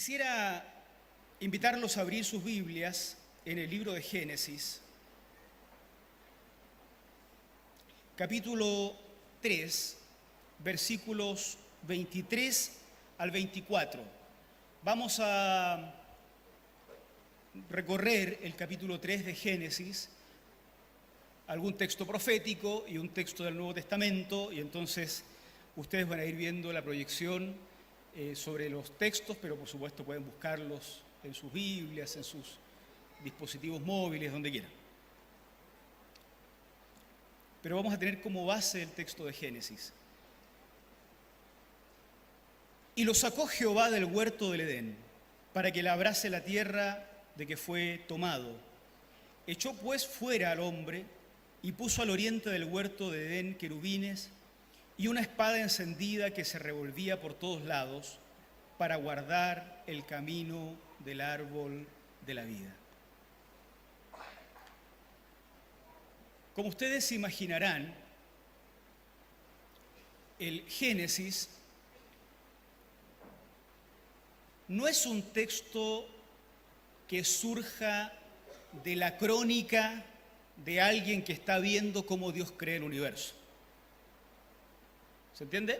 Quisiera invitarlos a abrir sus Biblias en el libro de Génesis, capítulo 3, versículos 23 al 24. Vamos a recorrer el capítulo 3 de Génesis, algún texto profético y un texto del Nuevo Testamento, y entonces ustedes van a ir viendo la proyección sobre los textos, pero por supuesto pueden buscarlos en sus Biblias, en sus dispositivos móviles, donde quieran. Pero vamos a tener como base el texto de Génesis. Y lo sacó Jehová del huerto del Edén, para que labrase la tierra de que fue tomado. Echó pues fuera al hombre, y puso al oriente del huerto de Edén querubines, y una espada encendida que se revolvía por todos lados, para guardar el camino del árbol de la vida. Como ustedes se imaginarán, el Génesis no es un texto que surja de la crónica de alguien que está viendo cómo Dios crea el universo. ¿Se entiende?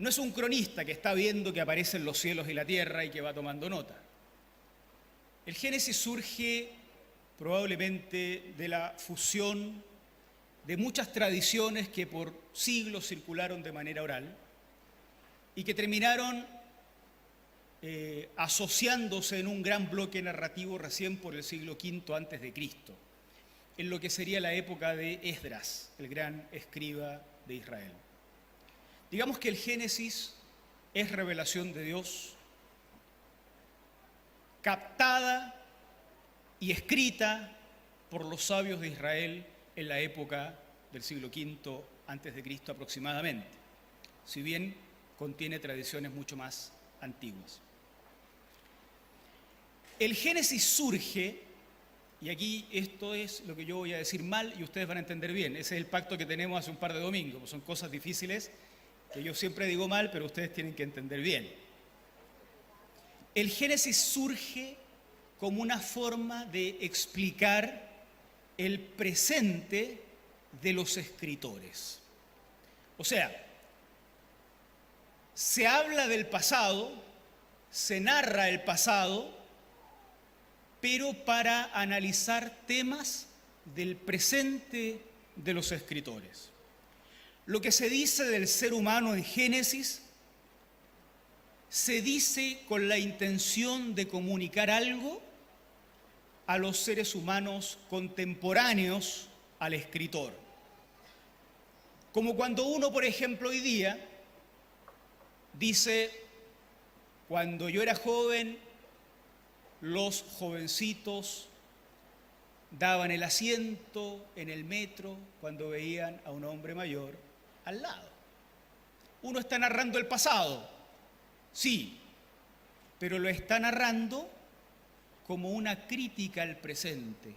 No es un cronista que está viendo que aparecen los cielos y la tierra y que va tomando nota. El Génesis surge probablemente de la fusión de muchas tradiciones que por siglos circularon de manera oral y que terminaron asociándose en un gran bloque narrativo recién por el siglo V antes de Cristo, en lo que sería la época de Esdras, el gran escriba de Israel. Digamos que el Génesis es revelación de Dios, captada y escrita por los sabios de Israel en la época del siglo V antes de Cristo aproximadamente, si bien contiene tradiciones mucho más antiguas. El Génesis surge, y aquí esto es lo que yo voy a decir mal y ustedes van a entender bien, ese es el pacto que tenemos hace un par de domingos, son cosas difíciles que yo siempre digo mal, pero ustedes tienen que entender bien. El Génesis surge como una forma de explicar el presente de los escritores. O sea, se habla del pasado, se narra el pasado, pero para analizar temas del presente de los escritores. Lo que se dice del ser humano en Génesis se dice con la intención de comunicar algo a los seres humanos contemporáneos al escritor. Como cuando uno, por ejemplo, hoy día dice, cuando yo era joven, los jovencitos daban el asiento en el metro cuando veían a un hombre mayor al lado. Uno está narrando el pasado, sí, pero lo está narrando como una crítica al presente,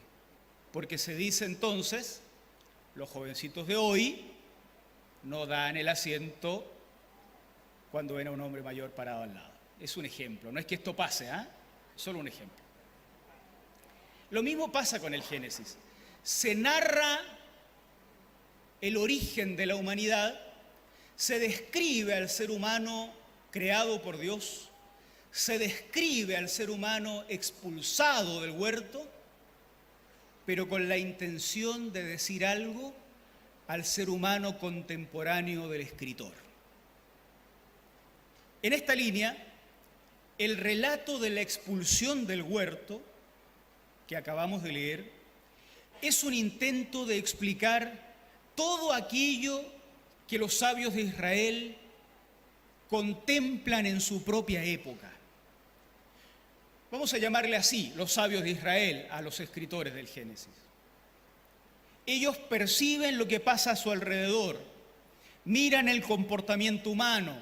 porque se dice entonces, los jovencitos de hoy no dan el asiento cuando ven a un hombre mayor parado al lado. Es un ejemplo, no es que esto pase, solo un ejemplo. Lo mismo pasa con el Génesis. Se narra el origen de la humanidad, se describe al ser humano creado por Dios, se describe al ser humano expulsado del huerto, pero con la intención de decir algo al ser humano contemporáneo del escritor. En esta línea, el relato de la expulsión del huerto, que acabamos de leer, es un intento de explicar todo aquello que los sabios de Israel contemplan en su propia época. Vamos a llamarle así, los sabios de Israel, a los escritores del Génesis. Ellos perciben lo que pasa a su alrededor, miran el comportamiento humano,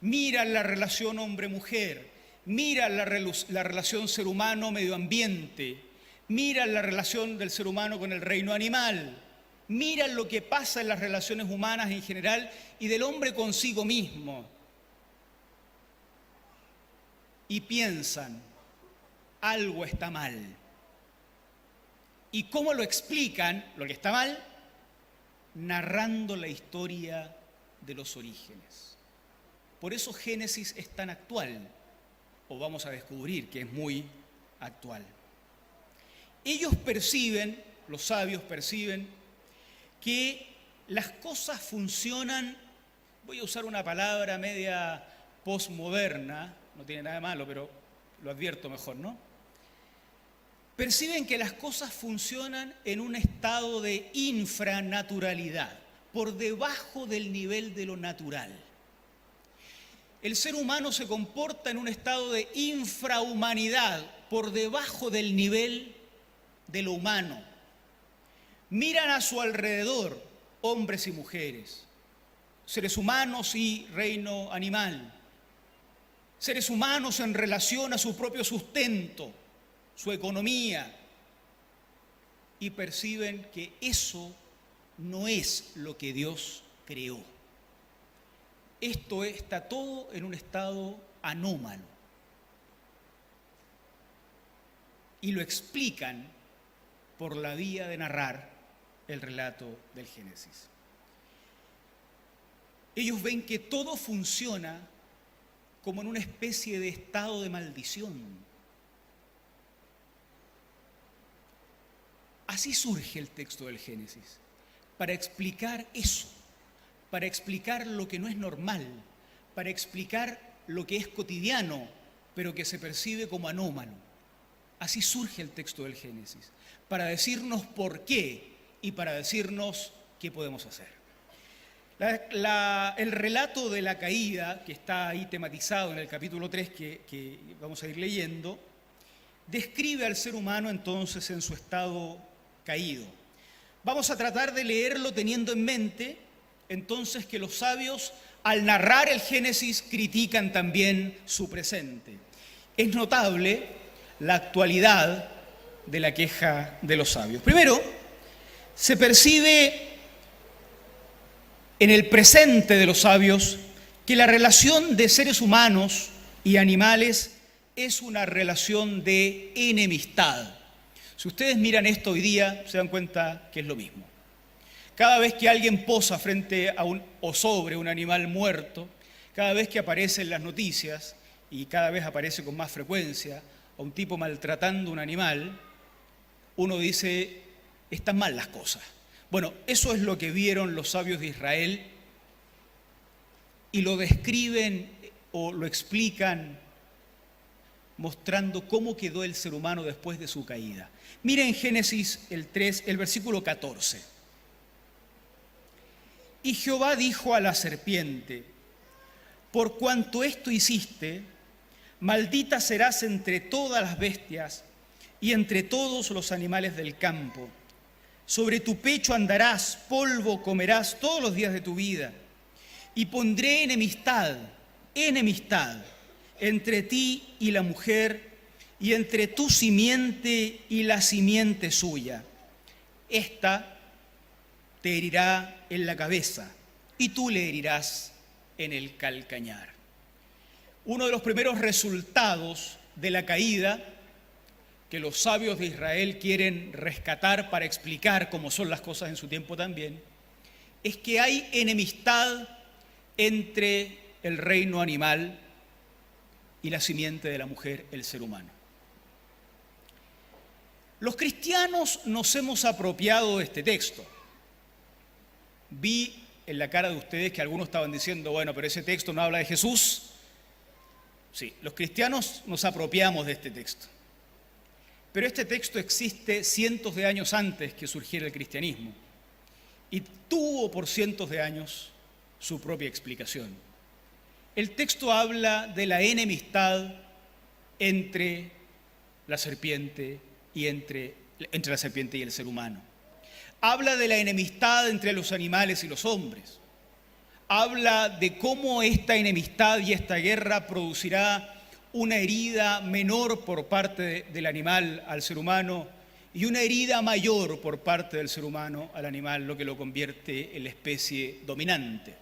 miran la relación hombre-mujer, miran la relación ser humano-medio ambiente, miran la relación del ser humano con el reino animal, miran lo que pasa en las relaciones humanas en general y del hombre consigo mismo. y piensan, algo está mal. ¿Y cómo lo explican, lo que está mal? Narrando la historia de los orígenes. Por eso Génesis es tan actual, o vamos a descubrir que es muy actual. Ellos perciben, los sabios perciben, que las cosas funcionan, voy a usar una palabra media postmoderna, no tiene nada de malo, pero lo advierto mejor, ¿no? Perciben que las cosas funcionan en un estado de infranaturalidad, por debajo del nivel de lo natural. El ser humano se comporta en un estado de infrahumanidad, por debajo del nivel de lo humano. Miran a su alrededor hombres y mujeres, seres humanos y reino animal, seres humanos en relación a su propio sustento, su economía, y perciben que eso no es lo que Dios creó. Esto está todo en un estado anómalo. Y lo explican por la vía de narrar el relato del Génesis. Ellos ven que todo funciona como en una especie de estado de maldición. Así surge el texto del Génesis, para explicar eso, para explicar lo que no es normal, para explicar lo que es cotidiano, pero que se percibe como anómalo. Así surge el texto del Génesis, para decirnos por qué y para decirnos qué podemos hacer. El relato de la caída, que está ahí tematizado en el capítulo 3 que vamos a ir leyendo, describe al ser humano entonces en su estado caído. Vamos a tratar de leerlo teniendo en mente entonces que los sabios, al narrar el Génesis, critican también su presente. Es notable la actualidad de la queja de los sabios. Primero, se percibe en el presente de los sabios que la relación de seres humanos y animales es una relación de enemistad. Si ustedes miran esto hoy día, se dan cuenta que es lo mismo. Cada vez que alguien posa frente a o sobre un animal muerto, cada vez que aparece en las noticias, y cada vez aparece con más frecuencia, a un tipo maltratando a un animal, uno dice, están mal las cosas. Bueno, eso es lo que vieron los sabios de Israel y lo describen o lo explican mostrando cómo quedó el ser humano después de su caída. Miren Génesis el 3, el versículo 14. Y Jehová dijo a la serpiente, por cuanto esto hiciste, maldita serás entre todas las bestias y entre todos los animales del campo. Sobre tu pecho andarás, polvo comerás todos los días de tu vida. Y pondré enemistad entre ti y la mujer, y entre tu simiente y la simiente suya. Esta te herirá en la cabeza, y tú le herirás en el calcañar. Uno de los primeros resultados de la caída que los sabios de Israel quieren rescatar para explicar cómo son las cosas en su tiempo también, es que hay enemistad entre el reino animal y la simiente de la mujer, el ser humano. Los cristianos nos hemos apropiado de este texto. Vi en la cara de ustedes que algunos estaban diciendo, bueno, pero ese texto no habla de Jesús. Sí, los cristianos nos apropiamos de este texto. Pero este texto existe cientos de años antes que surgiera el cristianismo y tuvo por cientos de años su propia explicación. El texto habla de la enemistad entre la serpiente y entre la serpiente y el ser humano. Habla de la enemistad entre los animales y los hombres. Habla de cómo esta enemistad y esta guerra producirá una herida menor por parte del animal al ser humano y una herida mayor por parte del ser humano al animal, lo que lo convierte en la especie dominante.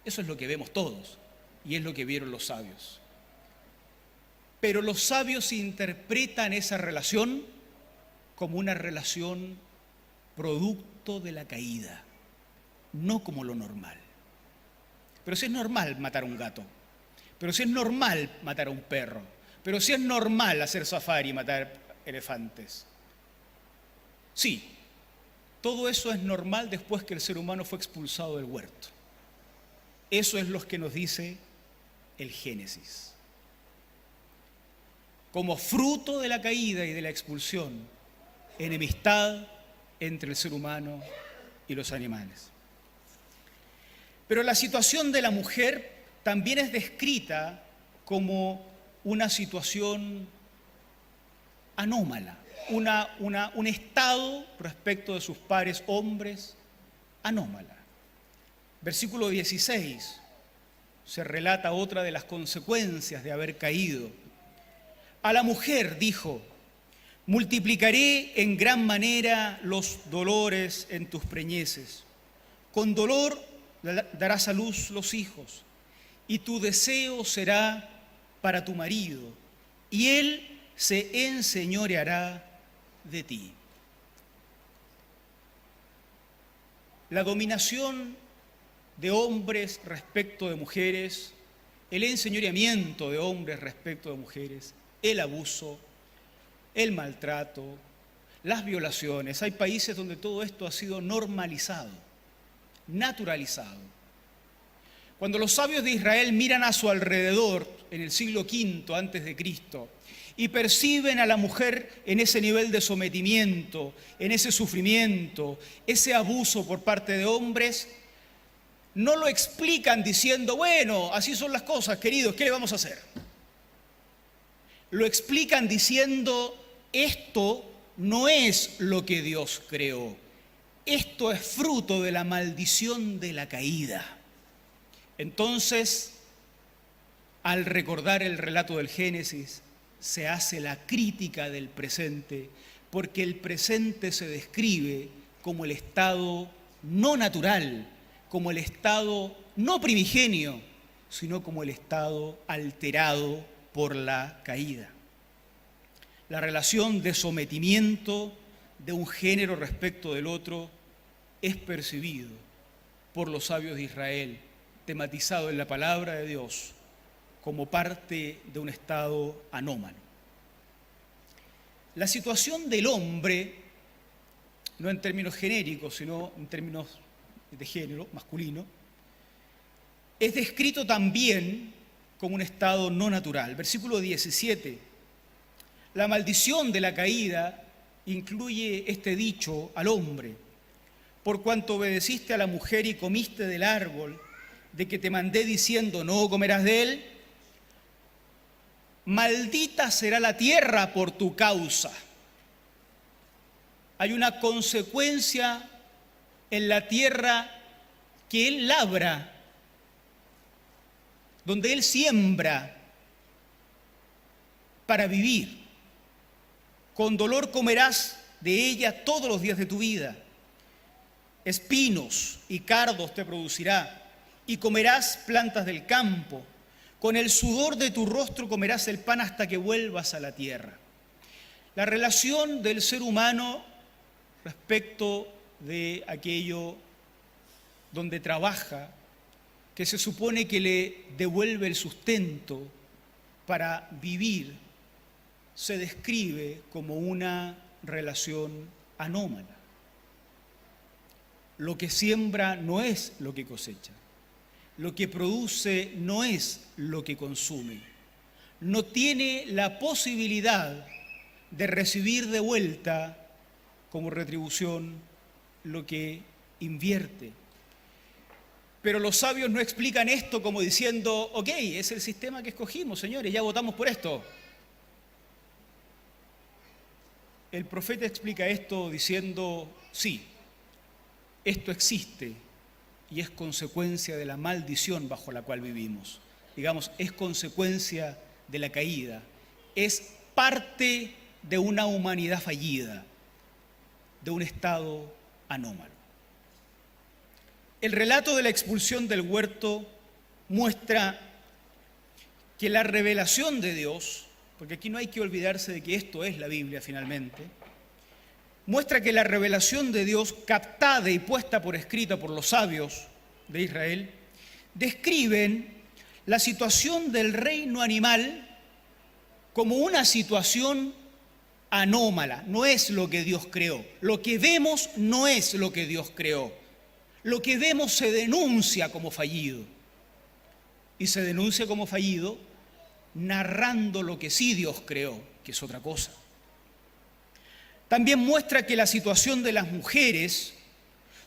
Eso es lo que vemos todos y es lo que vieron los sabios. Pero los sabios interpretan esa relación como una relación producto de la caída, no como lo normal. Pero si es normal matar a un gato, pero si es normal matar a un perro, pero si es normal hacer safari y matar elefantes. Sí, todo eso es normal después que el ser humano fue expulsado del huerto. Eso es lo que nos dice el Génesis. Como fruto de la caída y de la expulsión, enemistad entre el ser humano y los animales. Pero la situación de la mujer también es descrita como una situación anómala, un estado respecto de sus pares hombres anómala. Versículo 16 se relata otra de las consecuencias de haber caído. A la mujer dijo: multiplicaré en gran manera los dolores en tus preñeces. Con dolor darás a luz los hijos, y tu deseo será para tu marido, y él se enseñoreará de ti. La dominación de hombres respecto de mujeres, el enseñoreamiento de hombres respecto de mujeres, el abuso, el maltrato, las violaciones. Hay países donde todo esto ha sido normalizado, naturalizado. Cuando los sabios de Israel miran a su alrededor en el siglo V antes de Cristo y perciben a la mujer en ese nivel de sometimiento, en ese sufrimiento, ese abuso por parte de hombres, no lo explican diciendo: bueno, así son las cosas, queridos, ¿qué le vamos a hacer? Lo explican diciendo: esto no es lo que Dios creó. Esto es fruto de la maldición de la caída. Entonces, al recordar el relato del Génesis, se hace la crítica del presente, porque el presente se describe como el estado no natural, como el estado no primigenio, sino como el estado alterado por la caída. La relación de sometimiento de un género respecto del otro es percibido por los sabios de Israel, tematizado en la palabra de Dios como parte de un estado anómalo. La situación del hombre, no en términos genéricos, sino en términos de género masculino, es descrito también como un estado no natural. Versículo 17. La maldición de la caída incluye este dicho al hombre: por cuanto obedeciste a la mujer y comiste del árbol de que te mandé diciendo, no comerás de él, maldita será la tierra por tu causa. Hay una consecuencia en la tierra que él labra, donde él siembra para vivir. Con dolor comerás de ella todos los días de tu vida. Espinos y cardos te producirá, y comerás plantas del campo. Con el sudor de tu rostro comerás el pan hasta que vuelvas a la tierra. La relación del ser humano respecto de aquello donde trabaja, que se supone que le devuelve el sustento para vivir, se describe como una relación anómala. Lo que siembra no es lo que cosecha. Lo que produce no es lo que consume. No tiene la posibilidad de recibir de vuelta como retribución lo que invierte. Pero los sabios no explican esto como diciendo, ok, es el sistema que escogimos, señores, ya votamos por esto. El profeta explica esto diciendo, sí, esto existe y es consecuencia de la maldición bajo la cual vivimos. Digamos, es consecuencia de la caída, es parte de una humanidad fallida, de un estado anómalo. El relato de la expulsión del huerto muestra que la revelación de Dios, porque aquí no hay que olvidarse de que esto es la Biblia finalmente, muestra que la revelación de Dios, captada y puesta por escrita por los sabios de Israel, describen la situación del reino animal como una situación anómala. No es lo que Dios creó. Lo que vemos no es lo que Dios creó. Lo que vemos se denuncia como fallido. Y se denuncia como fallido narrando lo que sí Dios creó, que es otra cosa. También muestra que la situación de las mujeres,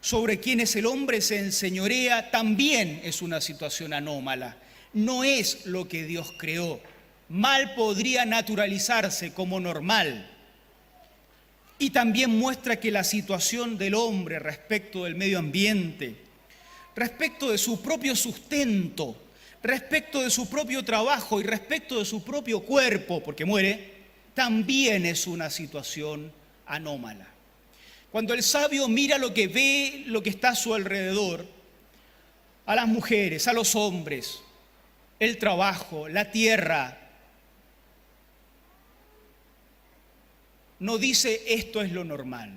sobre quienes el hombre se enseñorea, también es una situación anómala. No es lo que Dios creó. Mal podría naturalizarse como normal. Y también muestra que la situación del hombre respecto del medio ambiente, respecto de su propio sustento, respecto de su propio trabajo y respecto de su propio cuerpo, porque muere, también es una situación anómala. Cuando el sabio mira lo que ve, lo que está a su alrededor, a las mujeres, a los hombres, el trabajo, la tierra, no dice esto es lo normal,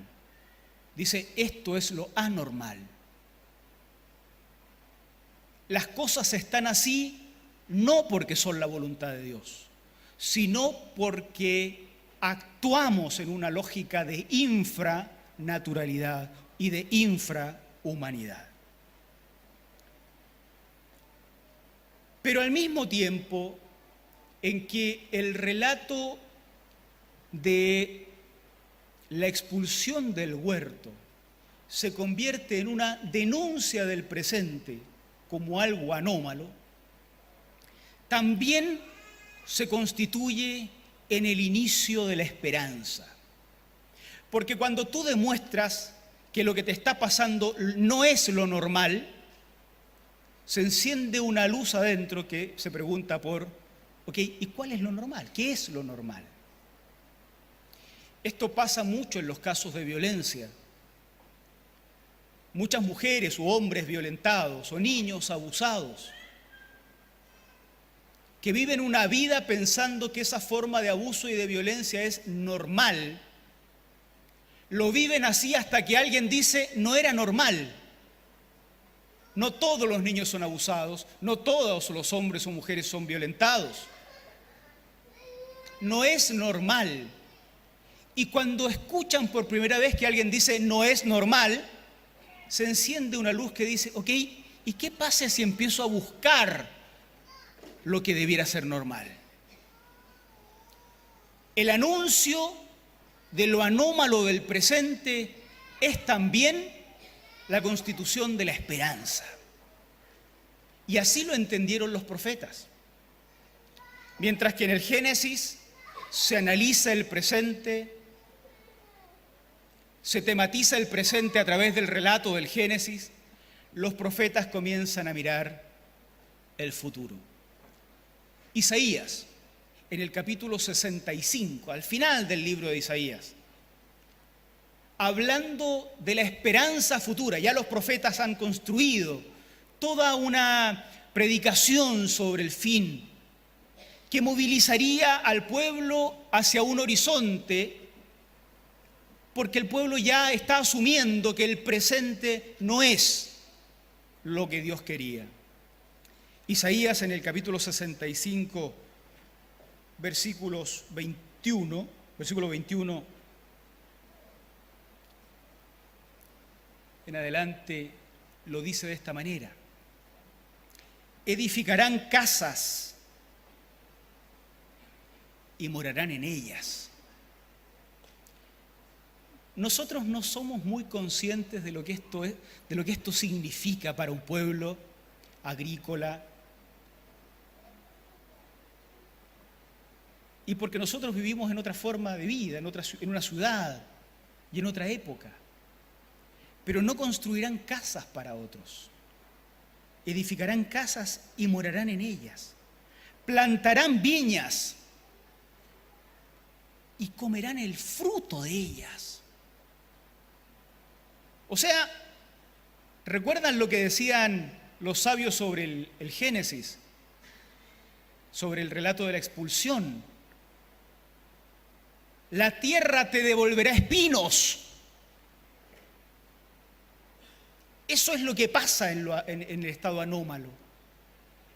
dice esto es lo anormal. Las cosas están así no porque son la voluntad de Dios, sino porque actuamos en una lógica de infranaturalidad y de infrahumanidad. Pero al mismo tiempo en que el relato de la expulsión del huerto se convierte en una denuncia del presente como algo anómalo, también se constituye en el inicio de la esperanza. Porque cuando tú demuestras que lo que te está pasando no es lo normal, se enciende una luz adentro que se pregunta por, ok, ¿y cuál es lo normal? ¿Qué es lo normal? Esto pasa mucho en los casos de violencia. Muchas mujeres u hombres violentados o niños abusados que viven una vida pensando que esa forma de abuso y de violencia es normal, lo viven así hasta que alguien dice no era normal. No todos los niños son abusados, no todos los hombres o mujeres son violentados. No es normal. Y cuando escuchan por primera vez que alguien dice no es normal, se enciende una luz que dice, ok, ¿y qué pasa si empiezo a buscar lo que debiera ser normal? El anuncio de lo anómalo del presente es también la constitución de la esperanza. Y así lo entendieron los profetas. Mientras que en el Génesis se analiza el presente, se tematiza el presente a través del relato del Génesis, los profetas comienzan a mirar el futuro. Isaías, en el capítulo 65, al final del libro de Isaías, hablando de la esperanza futura, ya los profetas han construido toda una predicación sobre el fin, que movilizaría al pueblo hacia un horizonte, porque el pueblo ya está asumiendo que el presente no es lo que Dios quería. Isaías en el capítulo 65, versículo 21, en adelante lo dice de esta manera: edificarán casas y morarán en ellas. Nosotros no somos muy conscientes de lo que esto es, de lo que esto significa para un pueblo agrícola. Y porque nosotros vivimos en otra forma de vida, en una ciudad y en otra época. Pero no construirán casas para otros. Edificarán casas y morarán en ellas. Plantarán viñas y comerán el fruto de ellas. O sea, ¿recuerdan lo que decían los sabios sobre el Génesis? Sobre el relato de la expulsión. la tierra te devolverá espinos. Eso es lo que pasa en el estado anómalo.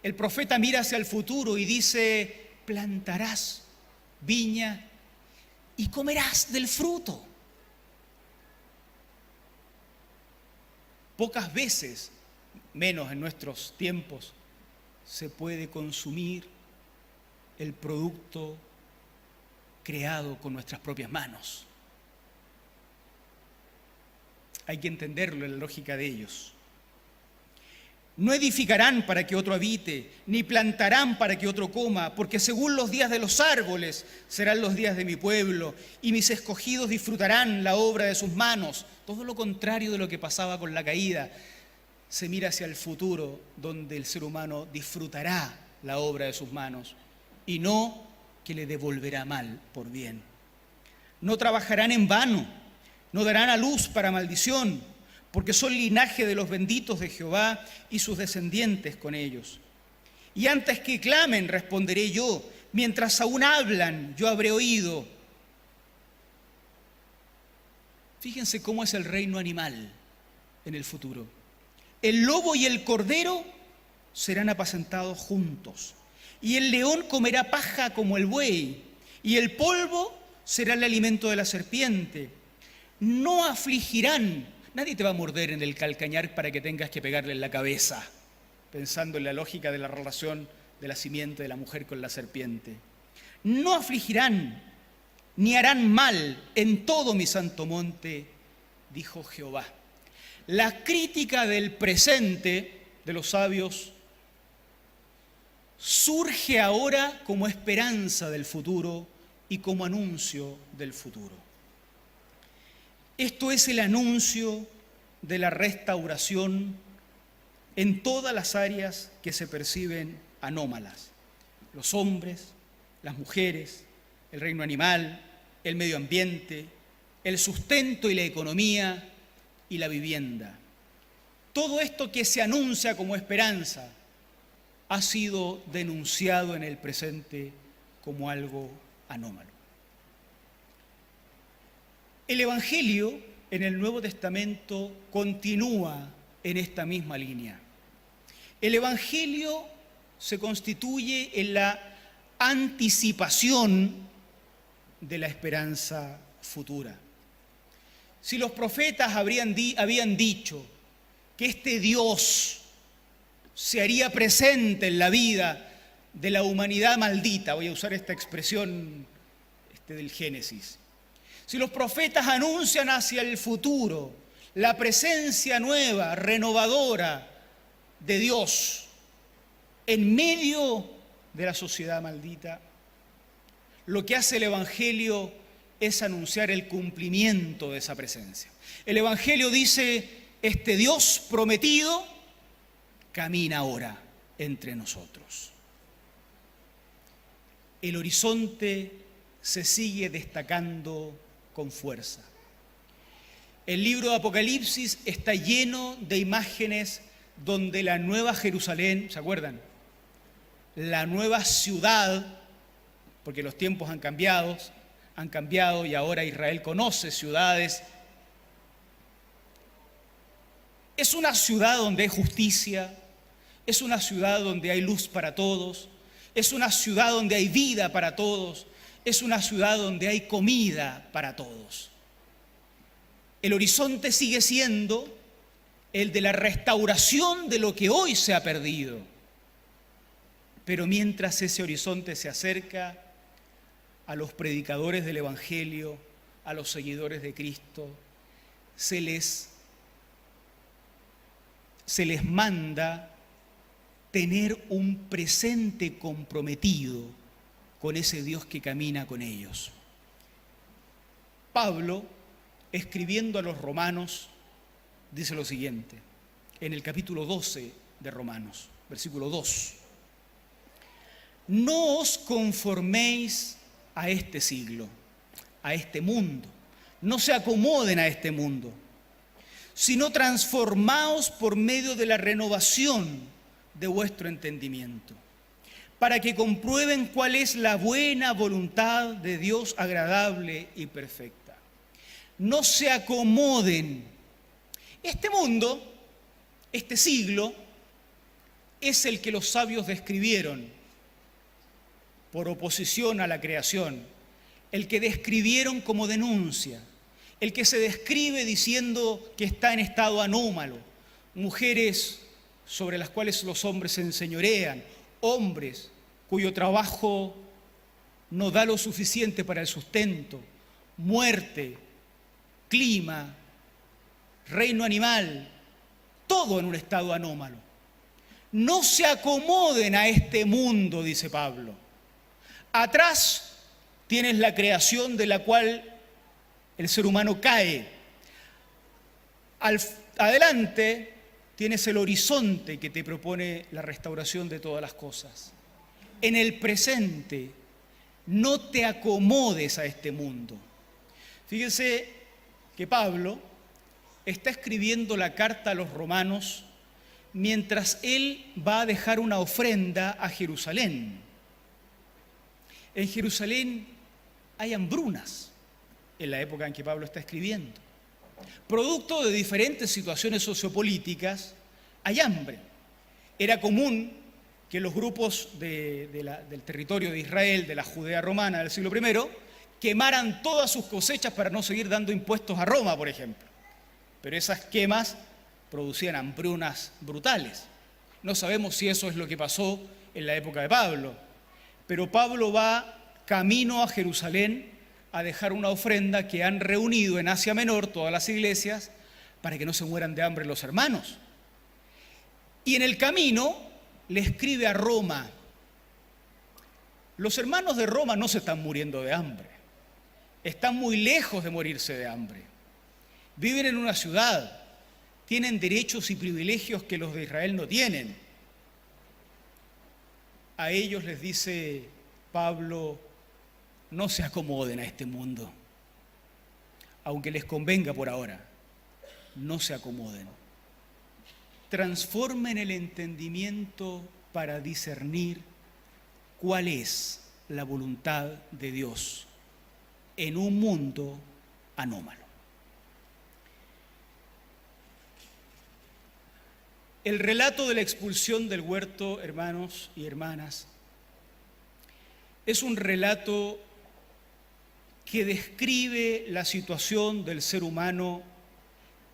El profeta mira hacia el futuro y dice: plantarás viña y comerás del fruto. Pocas veces, menos en nuestros tiempos, se puede consumir el producto creado con nuestras propias manos. Hay que entenderlo en la lógica de ellos. No edificarán para que otro habite, ni plantarán para que otro coma, porque según los días de los árboles serán los días de mi pueblo, y mis escogidos disfrutarán la obra de sus manos. Todo lo contrario de lo que pasaba con la caída. Se mira hacia el futuro, donde el ser humano disfrutará la obra de sus manos, y no que le devolverá mal por bien. No trabajarán en vano, no darán a luz para maldición, porque son linaje de los benditos de Jehová y sus descendientes con ellos. Y antes que clamen, responderé yo, mientras aún hablan, yo habré oído. Fíjense cómo es el reino animal en el futuro. El lobo y el cordero serán apacentados juntos, y el león comerá paja como el buey, y el polvo será el alimento de la serpiente. No afligirán. Nadie te va a morder en el calcañar para que tengas que pegarle en la cabeza, pensando en la lógica de la relación de la simiente de la mujer con la serpiente. No afligirán, ni harán mal en todo mi santo monte, dijo Jehová. La crítica del presente de los sabios surge ahora como esperanza del futuro y como anuncio del futuro. Esto es el anuncio de la restauración en todas las áreas que se perciben anómalas. Los hombres, las mujeres, el reino animal, el medio ambiente, el sustento y la economía y la vivienda. Todo esto que se anuncia como esperanza ha sido denunciado en el presente como algo anómalo. El Evangelio en el Nuevo Testamento continúa en esta misma línea. El Evangelio se constituye en la anticipación de la esperanza futura. Si los profetas habían dicho que este Dios se haría presente en la vida de la humanidad maldita, voy a usar esta expresión del Génesis. Si los profetas anuncian hacia el futuro la presencia nueva, renovadora de Dios en medio de la sociedad maldita, lo que hace el Evangelio es anunciar el cumplimiento de esa presencia. El Evangelio dice: este Dios prometido camina ahora entre nosotros. El horizonte se sigue destacando con fuerza. El libro de Apocalipsis está lleno de imágenes donde la nueva Jerusalén, ¿se acuerdan? La nueva ciudad, porque los tiempos han cambiado y ahora Israel conoce ciudades. Es una ciudad donde hay justicia, es una ciudad donde hay luz para todos, es una ciudad donde hay vida para todos, es una ciudad donde hay comida para todos. El horizonte sigue siendo el de la restauración de lo que hoy se ha perdido. Pero mientras ese horizonte se acerca, a los predicadores del Evangelio, a los seguidores de Cristo, se les manda tener un presente comprometido con ese Dios que camina con ellos. Pablo, escribiendo a los romanos, dice lo siguiente, en el capítulo 12 de Romanos, versículo 2. No os conforméis a este siglo, a este mundo. No se acomoden a este mundo, sino transformaos por medio de la renovación de vuestro entendimiento, para que comprueben cuál es la buena voluntad de Dios agradable y perfecta. No se acomoden. Este mundo, este siglo, es el que los sabios describieron por oposición a la creación, el que describieron como denuncia, el que se describe diciendo que está en estado anómalo, mujeres sobre las cuales los hombres se enseñorean, hombres cuyo trabajo no da lo suficiente para el sustento, muerte, clima, reino animal, todo en un estado anómalo. No se acomoden a este mundo, dice Pablo. Atrás tienes la creación de la cual el ser humano cae. Adelante tienes el horizonte que te propone la restauración de todas las cosas. En el presente, no te acomodes a este mundo. Fíjense que Pablo está escribiendo la carta a los romanos mientras él va a dejar una ofrenda a Jerusalén. En Jerusalén hay hambrunas en la época en que Pablo está escribiendo. Producto de diferentes situaciones sociopolíticas, hay hambre. Era común que los grupos del territorio de Israel, de la Judea romana del siglo I, quemaran todas sus cosechas para no seguir dando impuestos a Roma, por ejemplo. Pero esas quemas producían hambrunas brutales. No sabemos si eso es lo que pasó en la época de Pablo, pero Pablo va camino a Jerusalén a dejar una ofrenda que han reunido en Asia Menor todas las iglesias para que no se mueran de hambre los hermanos. Y en el camino le escribe a Roma. Los hermanos de Roma no se están muriendo de hambre, están muy lejos de morirse de hambre. Viven en una ciudad, tienen derechos y privilegios que los de Israel no tienen. A ellos les dice Pablo: no se acomoden a este mundo, aunque les convenga por ahora, no se acomoden. Transformen el entendimiento para discernir cuál es la voluntad de Dios en un mundo anómalo. El relato de la expulsión del huerto, hermanos y hermanas, es un relato que describe la situación del ser humano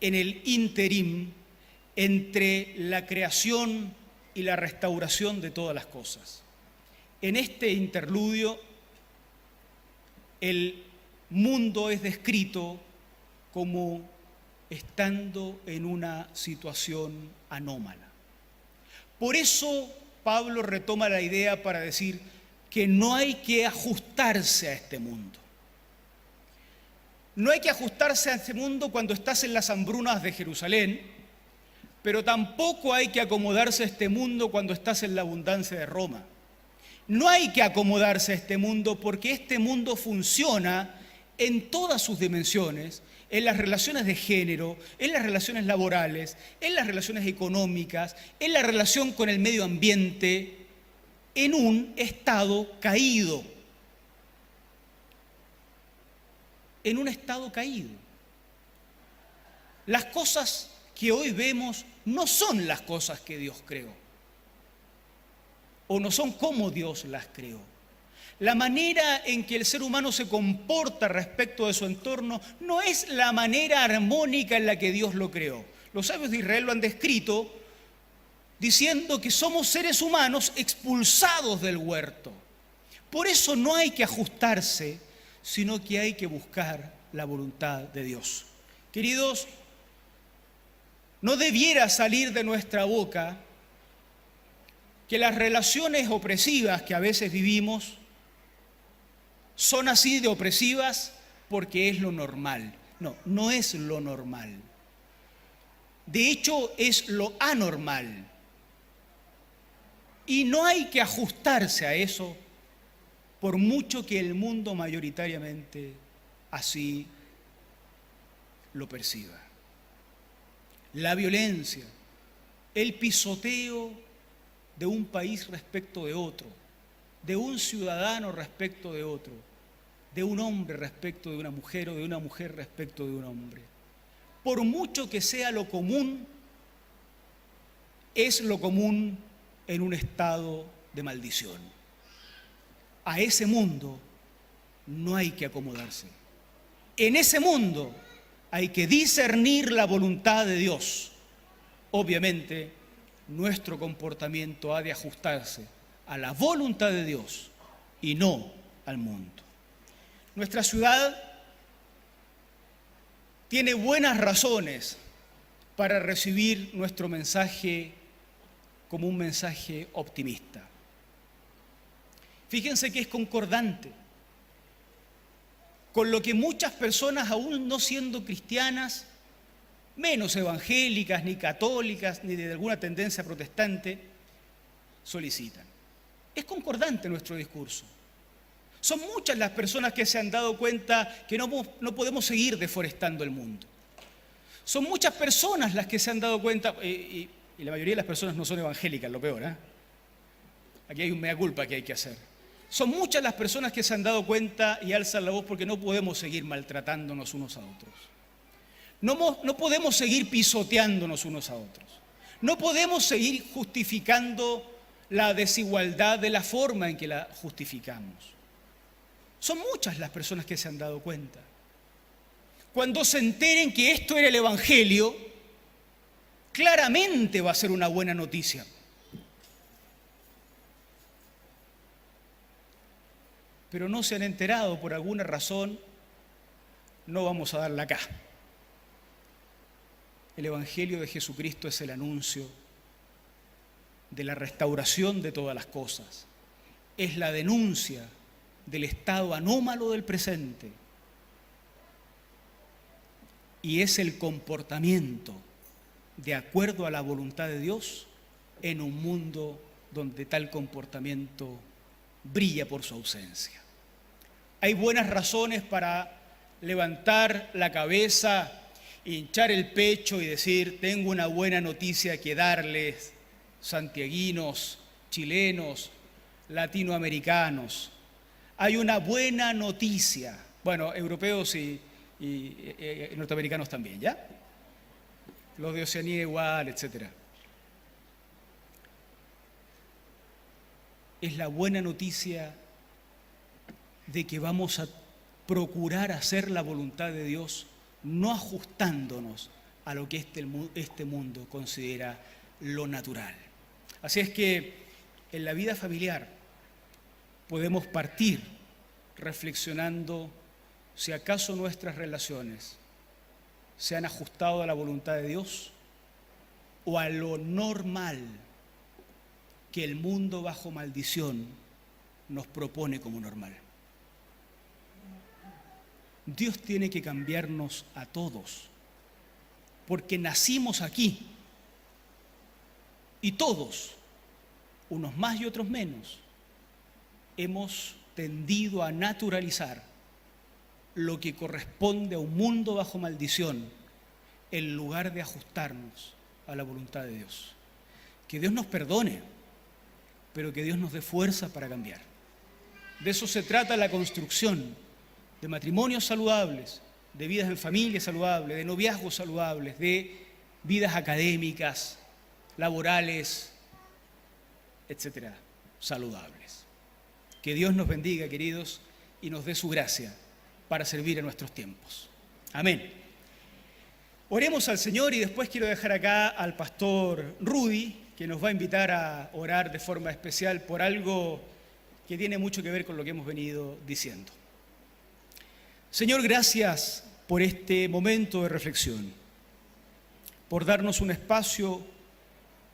en el ínterim entre la creación y la restauración de todas las cosas. En este interludio, el mundo es descrito como estando en una situación anómala. Por eso Pablo retoma la idea para decir que no hay que ajustarse a este mundo. No hay que ajustarse a este mundo cuando estás en las hambrunas de Jerusalén, pero tampoco hay que acomodarse a este mundo cuando estás en la abundancia de Roma. No hay que acomodarse a este mundo porque este mundo funciona en todas sus dimensiones, en las relaciones de género, en las relaciones laborales, en las relaciones económicas, en la relación con el medio ambiente, en un estado caído. En un estado caído. Las cosas que hoy vemos no son las cosas que Dios creó, o no son como Dios las creó. La manera en que el ser humano se comporta respecto de su entorno no es la manera armónica en la que Dios lo creó. Los sabios de Israel lo han descrito diciendo que somos seres humanos expulsados del huerto. Por eso no hay que ajustarse, sino que hay que buscar la voluntad de Dios. Queridos, no debiera salir de nuestra boca que las relaciones opresivas que a veces vivimos son así de opresivas porque es lo normal. No, no es lo normal. De hecho, es lo anormal. Y no hay que ajustarse a eso por mucho que el mundo mayoritariamente así lo perciba. La violencia, el pisoteo de un país respecto de otro, de un ciudadano respecto de otro, de un hombre respecto de una mujer o de una mujer respecto de un hombre. Por mucho que sea lo común, es lo común en un estado de maldición. A ese mundo no hay que acomodarse. En ese mundo hay que discernir la voluntad de Dios. Obviamente, nuestro comportamiento ha de ajustarse a la voluntad de Dios y no al mundo. Nuestra ciudad tiene buenas razones para recibir nuestro mensaje como un mensaje optimista. Fíjense que es concordante con lo que muchas personas, aún no siendo cristianas, menos evangélicas, ni católicas, ni de alguna tendencia protestante, solicitan. Es concordante nuestro discurso. Son muchas las personas que se han dado cuenta que no podemos seguir deforestando el mundo. Son muchas personas las que se han dado cuenta, y la mayoría de las personas no son evangélicas, lo peor, ¿eh? Aquí hay un mea culpa que hay que hacer. Son muchas las personas que se han dado cuenta y alzan la voz porque no podemos seguir maltratándonos unos a otros. No podemos seguir pisoteándonos unos a otros. No podemos seguir justificando la desigualdad de la forma en que la justificamos. Son muchas las personas que se han dado cuenta. Cuando se enteren que esto era el Evangelio, claramente va a ser una buena noticia. Pero no se han enterado por alguna razón, no vamos a darla acá. El Evangelio de Jesucristo es el anuncio de la restauración de todas las cosas. Es la denuncia del estado anómalo del presente. Y es el comportamiento de acuerdo a la voluntad de Dios en un mundo donde tal comportamiento brilla por su ausencia. Hay buenas razones para levantar la cabeza, hinchar el pecho y decir: tengo una buena noticia que darles, santiaguinos, chilenos, latinoamericanos. Hay una buena noticia, bueno, europeos y norteamericanos también, ¿ya? Los de Oceanía igual, etc. Es la buena noticia de que vamos a procurar hacer la voluntad de Dios, no ajustándonos a lo que este mundo considera lo natural. Así es que en la vida familiar podemos partir reflexionando si acaso nuestras relaciones se han ajustado a la voluntad de Dios o a lo normal que el mundo bajo maldición nos propone como normal. Dios tiene que cambiarnos a todos, porque nacimos aquí y todos, unos más y otros menos, hemos tendido a naturalizar lo que corresponde a un mundo bajo maldición en lugar de ajustarnos a la voluntad de Dios. Que Dios nos perdone, pero que Dios nos dé fuerza para cambiar. De eso se trata la construcción de matrimonios saludables, de vidas en familia saludables, de noviazgos saludables, de vidas académicas, laborales, etcétera, saludables. Que Dios nos bendiga, queridos, y nos dé su gracia para servir en nuestros tiempos. Amén. Oremos al Señor y después quiero dejar acá al pastor Rudy, que nos va a invitar a orar de forma especial por algo que tiene mucho que ver con lo que hemos venido diciendo. Señor, gracias por este momento de reflexión, por darnos un espacio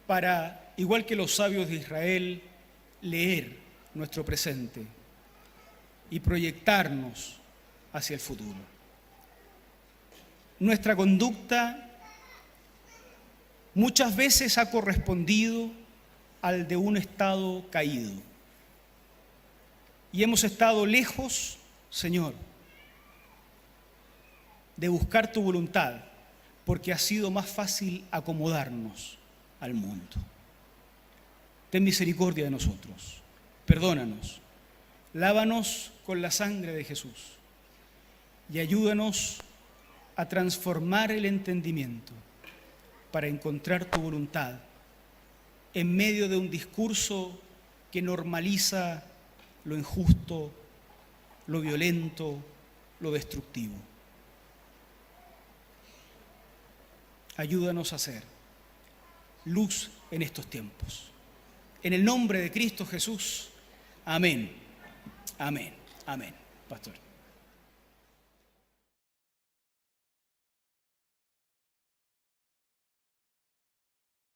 para, igual que los sabios de Israel, leer nuestro presente y proyectarnos hacia el futuro. Nuestra conducta muchas veces ha correspondido al de un estado caído. Y hemos estado lejos, Señor, de buscar tu voluntad, porque ha sido más fácil acomodarnos al mundo. Ten misericordia de nosotros, perdónanos Lávanos con la sangre de Jesús y ayúdanos a transformar el entendimiento para encontrar tu voluntad en medio de un discurso que normaliza lo injusto, lo violento, lo destructivo. Ayúdanos a ser luz en estos tiempos. En el nombre de Cristo Jesús. Amén. Amén. Amén. Pastor.